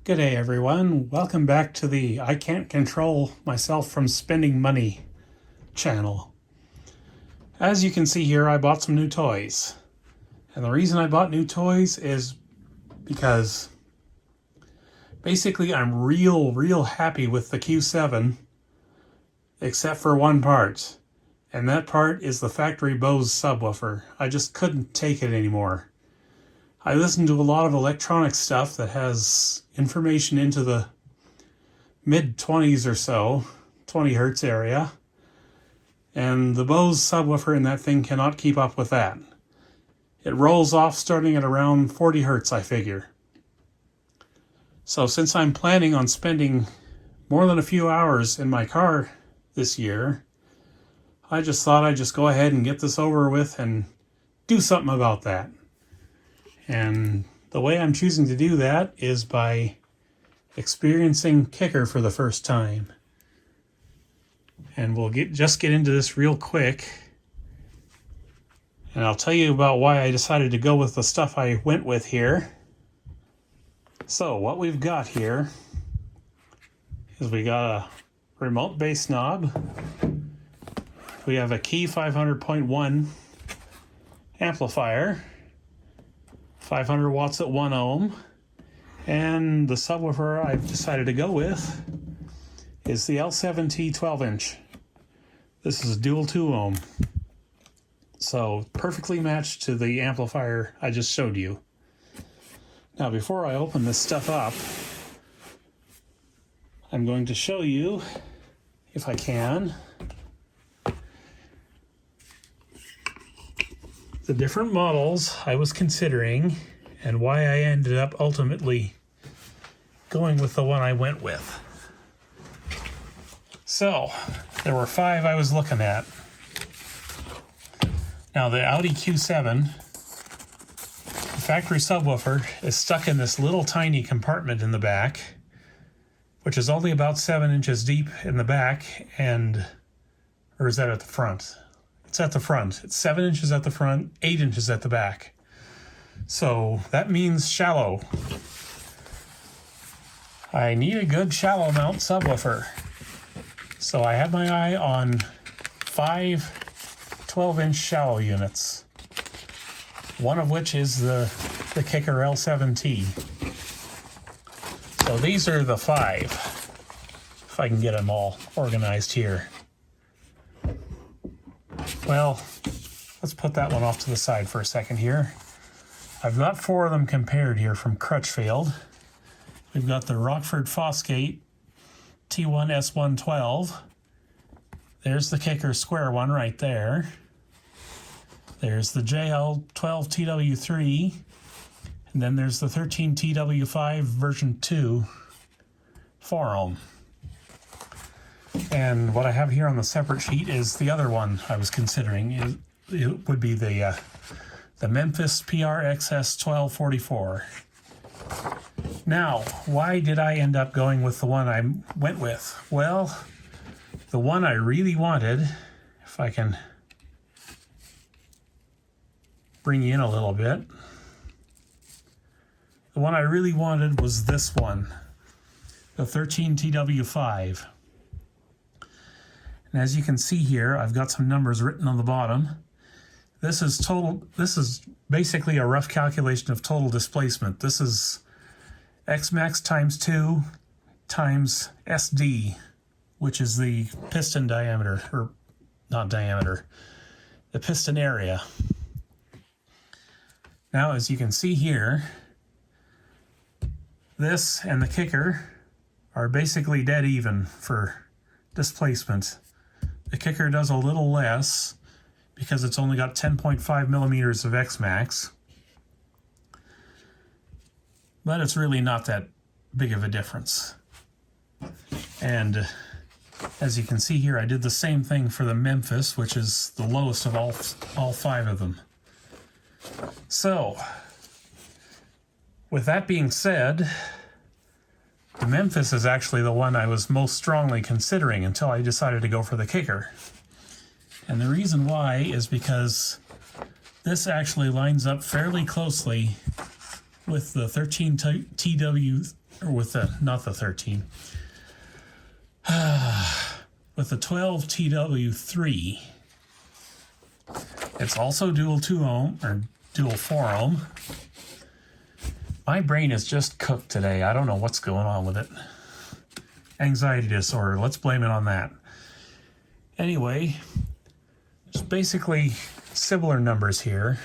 Good day, everyone. Welcome back to the I Can't Control Myself from Spending Money channel. As you can see here, I bought some new toys. And the reason I bought new toys is because basically I'm real happy with the Q7, except for one part. And that part is the factory Bose subwoofer. I just couldn't take it anymore. I listen to a lot of electronic stuff that has information into the mid-20s or so, 20 hertz area, and the Bose subwoofer in that thing cannot keep up with that. It rolls off starting at around 40 hertz, I figure. So since I'm planning on spending more than a few hours in my car this year, I just thought I'd just go ahead and get this over with and do something about that. And the way I'm choosing to do that is by experiencing Kicker for the first time. And we'll just get into this real quick. And I'll tell you about why I decided to go with the stuff I went with here. So what we've got here is we got a remote bass knob. We have a Key 500.1 amplifier. 500 watts at 1 ohm, and the subwoofer I've decided to go with is the L7T 12-inch. This is dual 2 ohm, so perfectly matched to the amplifier I just showed you. Now before I open this stuff up, I'm going to show you, if I can, the different models I was considering and why I ended up ultimately going with the one I went with. So, there were 5 I was looking at. Now the Audi Q7, the factory subwoofer, is stuck in this little tiny compartment in the back, which is only about 7 inches deep in the back, or is that at the front? It's at the front. It's 7 inches at the front, 8 inches at the back. So that means shallow. I need a good shallow mount subwoofer. So I had my eye on 5 12-inch shallow units. One of which is the Kicker L7T. So these are the 5. If I can get them all organized here. Well, let's put that one off to the side for a second here. I've got 4 of them compared here from Crutchfield. We've got the Rockford Fosgate T1 S112. There's the Kicker square one right there. There's the JL12 TW3. And then there's the 13 TW5 version 2 4 ohm. And what I have here on the separate sheet is the other one I was considering. It would be the Memphis PRXS 1244. Now, why did I end up going with the one I went with? Well, the one I really wanted, if I can bring you in a little bit, the one I really wanted was this one, the 13 TW5. And as you can see here, I've got some numbers written on the bottom. This is basically a rough calculation of total displacement. This is Xmax times 2 times SD, which is the piston diameter, or not diameter, the piston area. Now, as you can see here, this and the Kicker are basically dead even for displacement. The Kicker does a little less because it's only got 10.5 millimeters of Xmax. But it's really not that big of a difference. And as you can see here, I did the same thing for the Memphis, which is the lowest of all 5 of them. So, with that being said, the Memphis is actually the one I was most strongly considering until I decided to go for the Kicker. And the reason why is because this actually lines up fairly closely with the 13 TW, or with the, not the 13, with the 12 TW3. It's also dual 2 ohm, or dual 4 ohm. My brain is just cooked today. I don't know what's going on with it. Anxiety disorder, let's blame it on that. Anyway, just basically similar numbers here.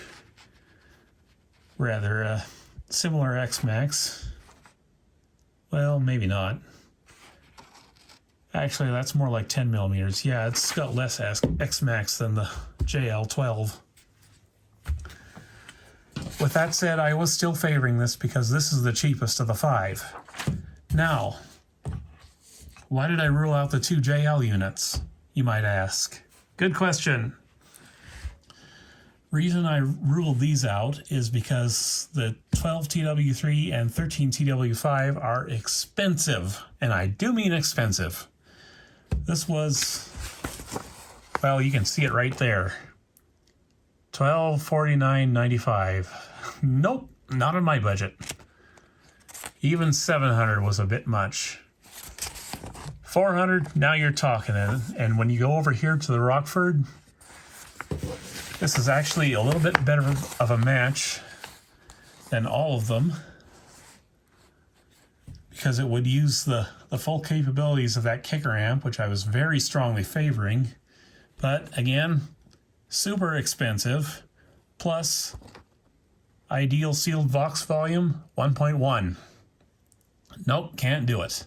Rather, similar X-Max. Well, maybe not. Actually, that's more like 10 millimeters. Yeah, it's got less X-Max than the JL12. With that said, I was still favoring this because this is the cheapest of the 5. Now, why did I rule out the 2 JL units, you might ask? Good question. Reason I ruled these out is because the 12 TW3 and 13 TW5 are expensive, and I do mean expensive. This was, well, you can see it right there. $1249.95. Nope, not on my budget. Even $700 was a bit much. $400, now you're talking. And when you go over here to the Rockford, this is actually a little bit better of a match than all of them, because it would use the full capabilities of that kicker amp, which I was very strongly favoring. But again, super expensive, plus ideal sealed Vox volume 1.1. Nope, can't do it.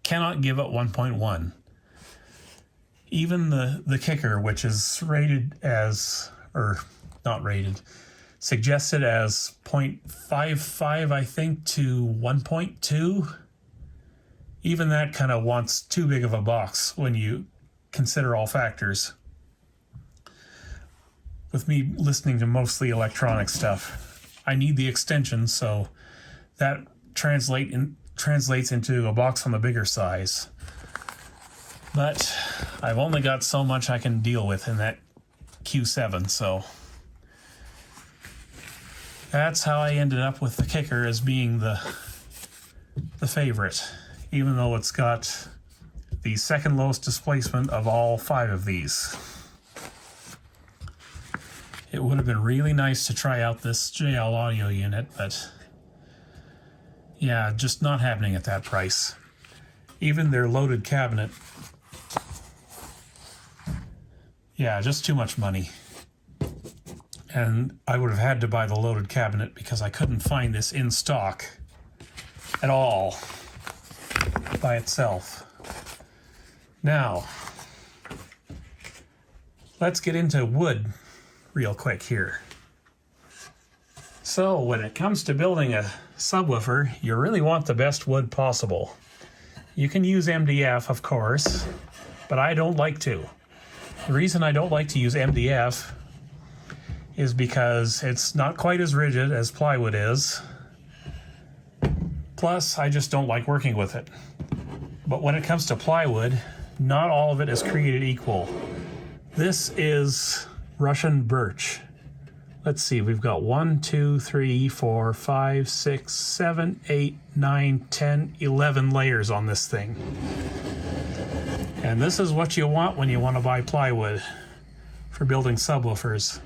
Cannot give it 1.1. Even the kicker, which is rated as, or not rated, suggested as 0.55, I think, to 1.2. Even that kind of wants too big of a box when you consider all factors. With me listening to mostly electronic stuff, I need the extension, so that translates into a box on the bigger size. But I've only got so much I can deal with in that Q7, so that's how I ended up with the kicker as being the favorite, even though it's got the second lowest displacement of all 5 of these. It would have been really nice to try out this JL audio unit, but yeah, just not happening at that price. Even their loaded cabinet, yeah, just too much money. And I would have had to buy the loaded cabinet because I couldn't find this in stock at all by itself. Now, let's get into wood real quick here. So when it comes to building a subwoofer, you really want the best wood possible. You can use MDF, of course, but I don't like to. The reason I don't like to use MDF is because it's not quite as rigid as plywood is. Plus, I just don't like working with it. But when it comes to plywood, not all of it is created equal. This is Russian birch. Let's see, we've got 1, 2, 3, 4, 5, 6, 7, 8, 9, 10, 11 layers on this thing. And this is what you want when you want to buy plywood for building subwoofers.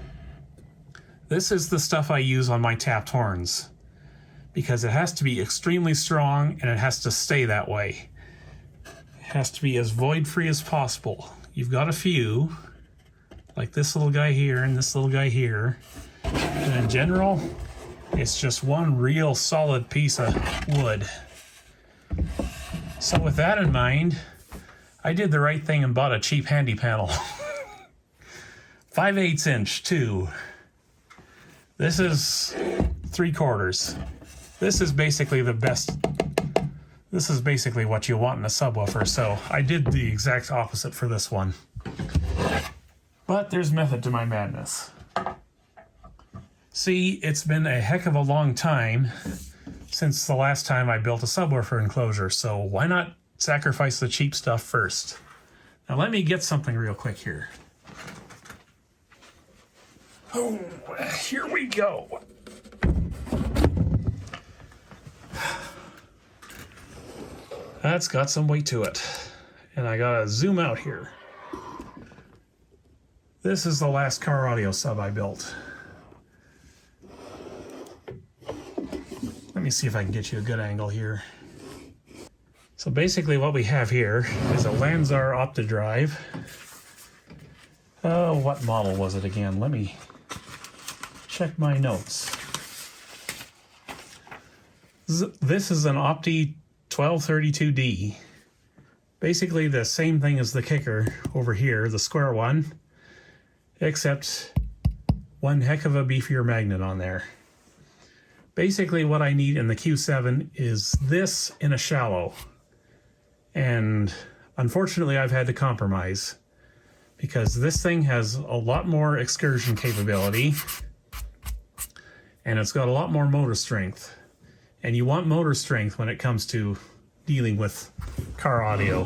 This is the stuff I use on my tapped horns because it has to be extremely strong and it has to stay that way. It has to be as void-free as possible. You've got a few, like this little guy here and this little guy here. And in general, it's just one real solid piece of wood. So with that in mind, I did the right thing and bought a cheap handy panel. 5/8 inch too. This is 3/4. This is basically the best. This is basically what you want in a subwoofer, so I did the exact opposite for this one. But there's method to my madness. See, it's been a heck of a long time since the last time I built a subwoofer enclosure, so why not sacrifice the cheap stuff first? Now let me get something real quick here. Oh, here we go. That's got some weight to it. And I gotta zoom out here. This is the last car audio sub I built. Let me see if I can get you a good angle here. So basically what we have here is a Lanzar Optidrive. Oh, what model was it again? Let me check my notes. This is an Opti 1232D. Basically the same thing as the Kicker over here, the square one, except one heck of a beefier magnet on there. Basically what I need in the Q7 is this in a shallow. And unfortunately I've had to compromise because this thing has a lot more excursion capability and it's got a lot more motor strength. And you want motor strength when it comes to dealing with car audio.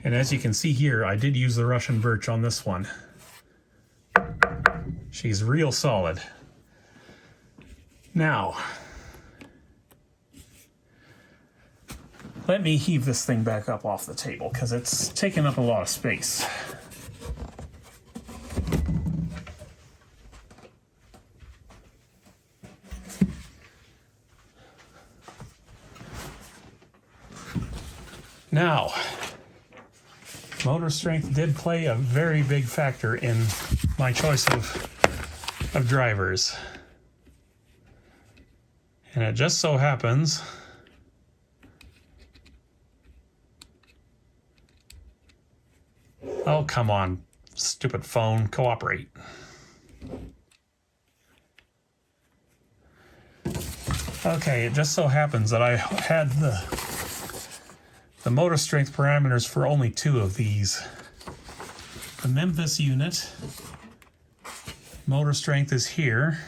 And as you can see here, I did use the Russian birch on this one. She's real solid. Now, let me heave this thing back up off the table because it's taking up a lot of space. Now, motor strength did play a very big factor in my choice of drivers. And it just so happens oh, come on, stupid phone, cooperate. Okay, it just so happens that I had the motor strength parameters for only two of these. The Memphis unit, motor strength is here,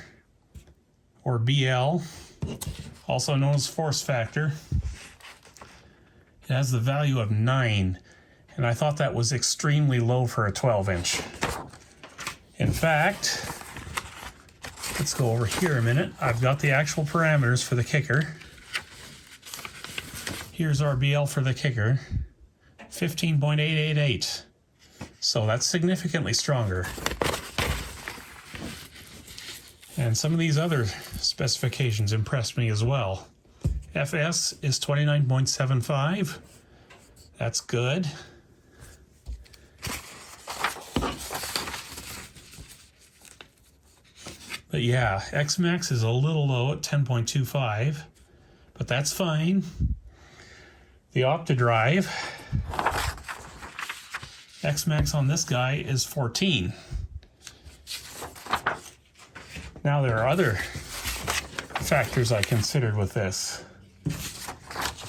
or BL, also known as force factor. It has the value of 9, and I thought that was extremely low for a 12-inch. In fact, let's go over here a minute. I've got the actual parameters for the Kicker. Here's our BL for the Kicker, 15.888. So that's significantly stronger. And some of these other specifications impressed me as well. FS is 29.75. That's good. But yeah, X-Max is a little low at 10.25, but that's fine. The Optidrive, X-Max on this guy is 14. Now there are other factors I considered with this.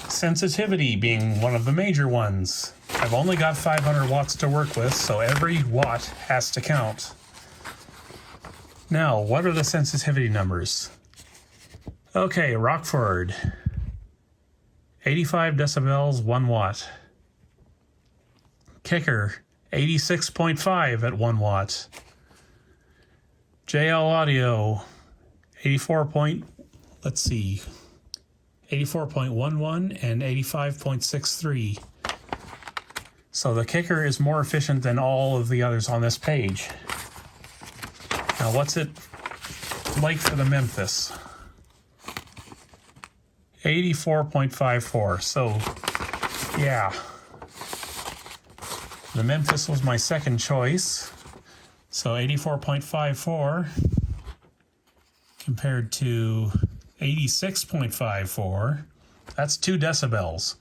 Sensitivity being one of the major ones. I've only got 500 watts to work with, so every watt has to count. Now, what are the sensitivity numbers? Okay, Rockford. 85 decibels, 1 watt. Kicker, 86.5 at 1 watt. JL Audio, 84.11 and 85.63. So the Kicker is more efficient than all of the others on this page. Now what's it like for the Memphis? 84.54, so yeah. The Memphis was my second choice. So 84.54 compared to 86.54, that's 2 decibels.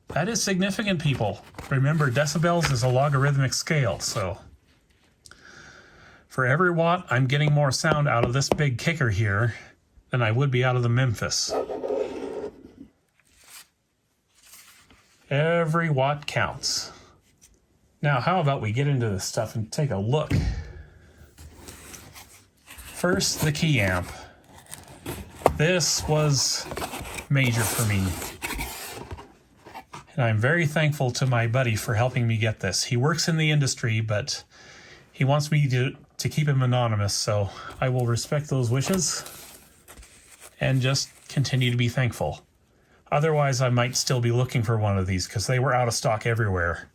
That is significant, people. Remember, decibels is a logarithmic scale, so for every watt, I'm getting more sound out of this big Kicker here than I would be out of the Memphis. Every watt counts. Now, how about we get into this stuff and take a look. First, the key amp. This was major for me. And I'm very thankful to my buddy for helping me get this. He works in the industry, but he wants me to keep him anonymous, so I will respect those wishes and just continue to be thankful. Otherwise, I might still be looking for one of these because they were out of stock everywhere.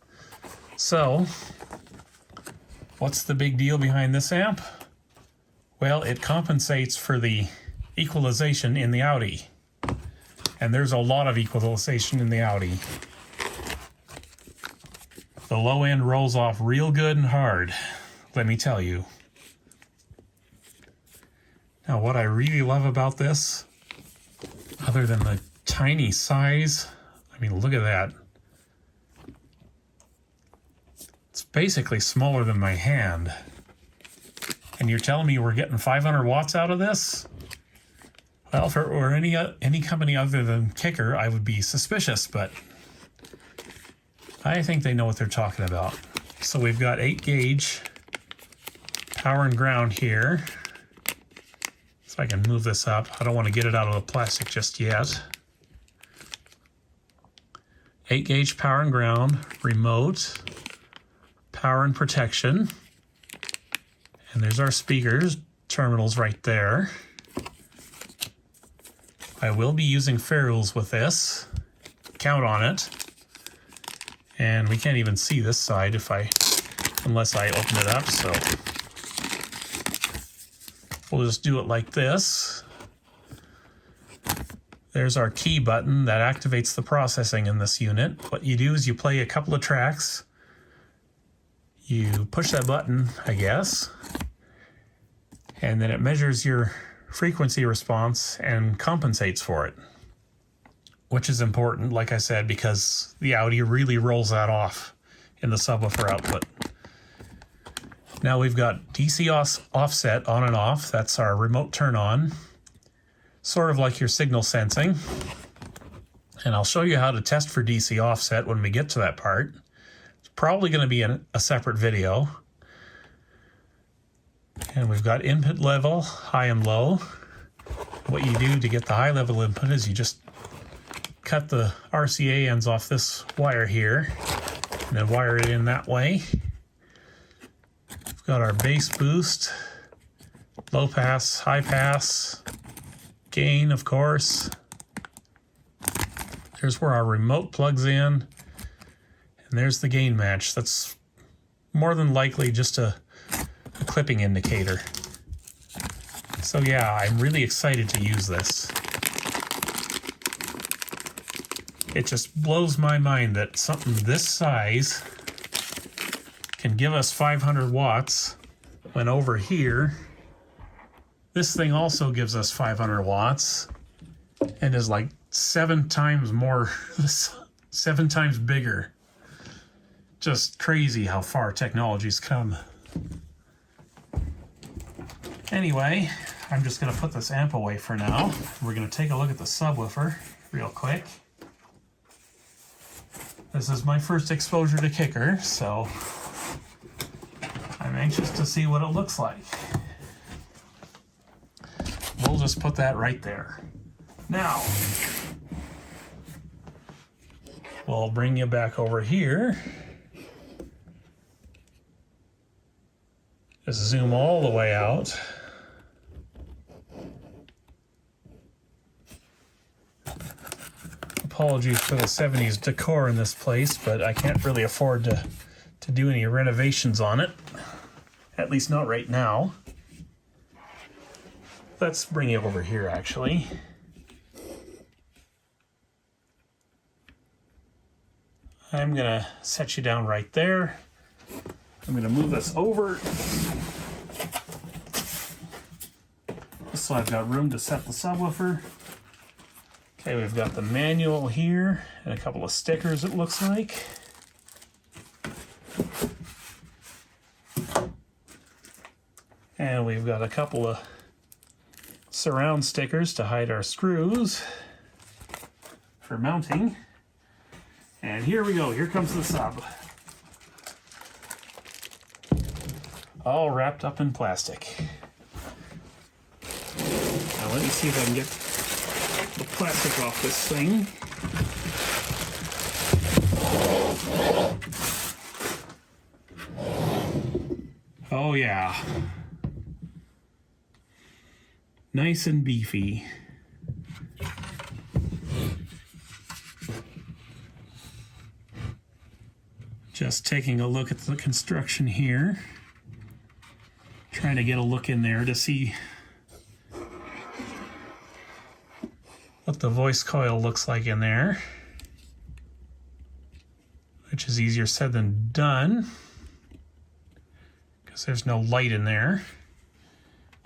So, what's the big deal behind this amp? Well, it compensates for the equalization in the Audi. And there's a lot of equalization in the Audi. The low end rolls off real good and hard, let me tell you. Now, what I really love about this, other than the tiny size, I mean, look at that. It's basically smaller than my hand. And you're telling me we're getting 500 watts out of this? Well, if it were any company other than Kicker, I would be suspicious, but I think they know what they're talking about. So we've got 8 gauge power and ground here. So I can move this up. I don't want to get it out of the plastic just yet. 8 gauge power and ground, remote, power and protection. And there's our speakers, terminals right there. I will be using ferrules with this. Count on it. And we can't even see this side unless I open it up, so we'll just do it like this. There's our key button that activates the processing in this unit. What you do is you play a couple of tracks. You push that button, I guess, and then it measures your frequency response and compensates for it, which is important, like I said, because the Audi really rolls that off in the subwoofer output. Now we've got DC offset on and off. That's our remote turn on, sort of like your signal sensing. And I'll show you how to test for DC offset when we get to that part. It's probably going to be in a separate video. And we've got input level, high and low. What you do to get the high level input is you just cut the RCA ends off this wire here and then wire it in that way. We've got our bass boost, low pass, high pass, gain, of course. Here's where our remote plugs in, and there's the gain match. That's more than likely just a clipping indicator. So yeah, I'm really excited to use this. It just blows my mind that something this size can give us 500 watts when over here, this thing also gives us 500 watts and is like 7 times more, 7 times bigger. Just crazy how far technology's come. Anyway, I'm just going to put this amp away for now. We're going to take a look at the subwoofer real quick. This is my first exposure to Kicker, so I'm anxious to see what it looks like. We'll just put that right there. Now, we'll bring you back over here. Just zoom all the way out. Apologies for the 70s decor in this place, but I can't really afford to do any renovations on it. At least not right now. Let's bring it over here, actually. I'm gonna set you down right there. I'm gonna move this over so I've got room to set the subwoofer. Okay, we've got the manual here and a couple of stickers, it looks like. And we've got a couple of surround stickers to hide our screws for mounting. And here we go, here comes the sub. All wrapped up in plastic. Now let me see if I can get the plastic off this thing. Oh yeah. Nice and beefy. Just taking a look at the construction here. Trying to get a look in there to see what the voice coil looks like in there, which is easier said than done because there's no light in there.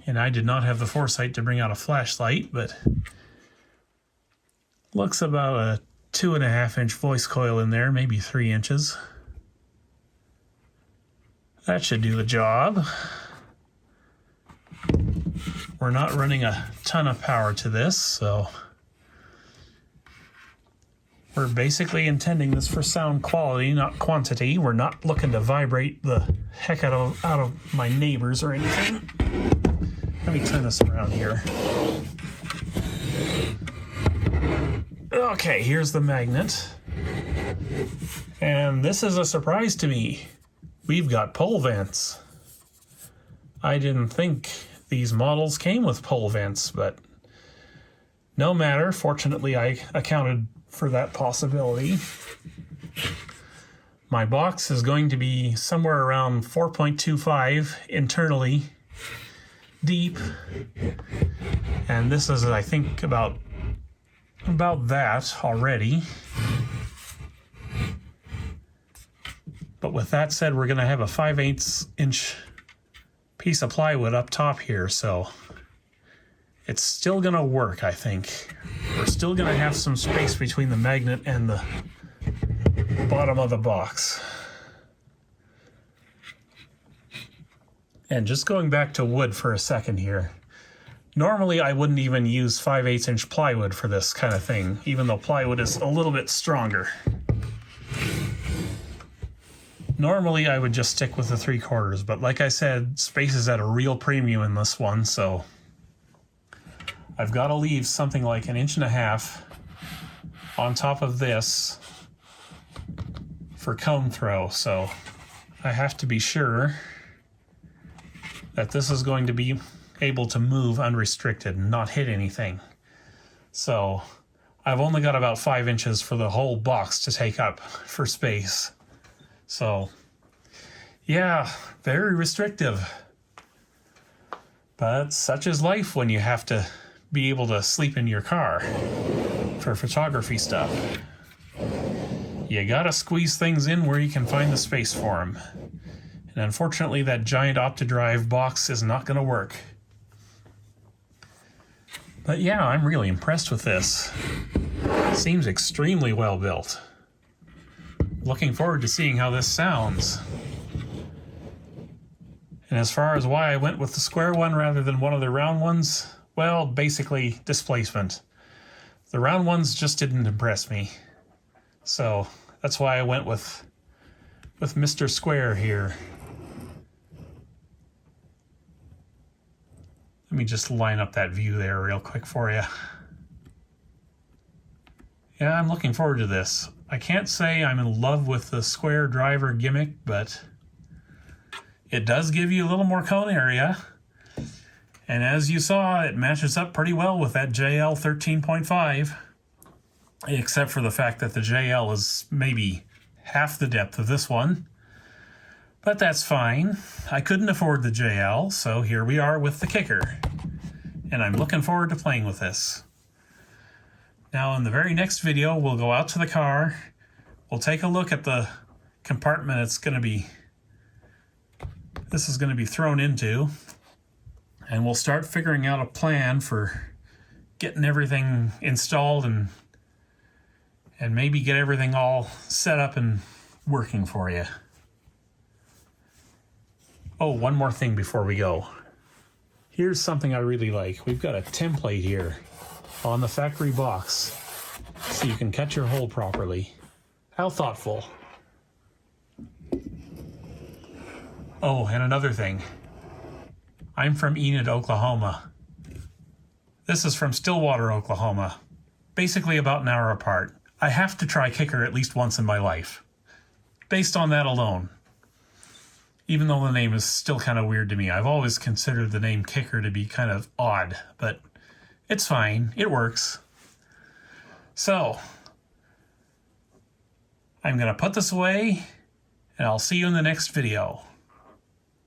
And I did not have the foresight to bring out a flashlight, but looks about a 2.5-inch voice coil in there, maybe 3 inches. That should do the job. We're not running a ton of power to this, so we're basically intending this for sound quality, not quantity. We're not looking to vibrate the heck out of my neighbors or anything. Let me turn this around here. Okay, here's the magnet. And this is a surprise to me. We've got pole vents. I didn't think these models came with pole vents, but no matter. Fortunately, I accounted for that possibility. My box is going to be somewhere around 4.25 internally deep, and this is, I think, about that already. But with that said, we're going to have a 5/8 inch piece of plywood up top here, so it's still going to work, I think. We're still going to have some space between the magnet and the bottom of the box. And just going back to wood for a second here. Normally I wouldn't even use 5/8 inch plywood for this kind of thing, even though plywood is a little bit stronger. Normally I would just stick with the 3/4, but like I said, space is at a real premium in this one, so I've got to leave something like 1.5 inches on top of this for cone throw, so I have to be sure that this is going to be able to move unrestricted and not hit anything. So I've only got about 5 inches for the whole box to take up for space. So yeah, very restrictive. But such is life when you have to be able to sleep in your car for photography stuff. You gotta squeeze things in where you can find the space for them. And unfortunately, that giant OptiDrive box is not gonna work. But yeah, I'm really impressed with this. Seems extremely well built. Looking forward to seeing how this sounds. And as far as why I went with the square one rather than one of the round ones, well, basically displacement. The round ones just didn't impress me. So that's why I went with Mr. Square here. Let me just line up that view there real quick for you. Yeah, I'm looking forward to this. I can't say I'm in love with the square driver gimmick, but it does give you a little more cone area. And as you saw, it matches up pretty well with that JL 13.5, except for the fact that the JL is maybe half the depth of this one. But that's fine. I couldn't afford the JL, so here we are with the Kicker. And I'm looking forward to playing with this. Now in the very next video, we'll go out to the car. We'll take a look at the compartment this is going to be thrown into. And we'll start figuring out a plan for getting everything installed and maybe get everything all set up and working for you. Oh, one more thing before we go. Here's something I really like. We've got a template here on the factory box so you can cut your hole properly. How thoughtful. Oh, and another thing. I'm from Enid, Oklahoma. This is from Stillwater, Oklahoma. Basically about an hour apart. I have to try Kicker at least once in my life. Based on that alone. Even though the name is still kind of weird to me. I've always considered the name Kicker to be kind of odd, but it's fine. It works. So, I'm going to put this away, and I'll see you in the next video.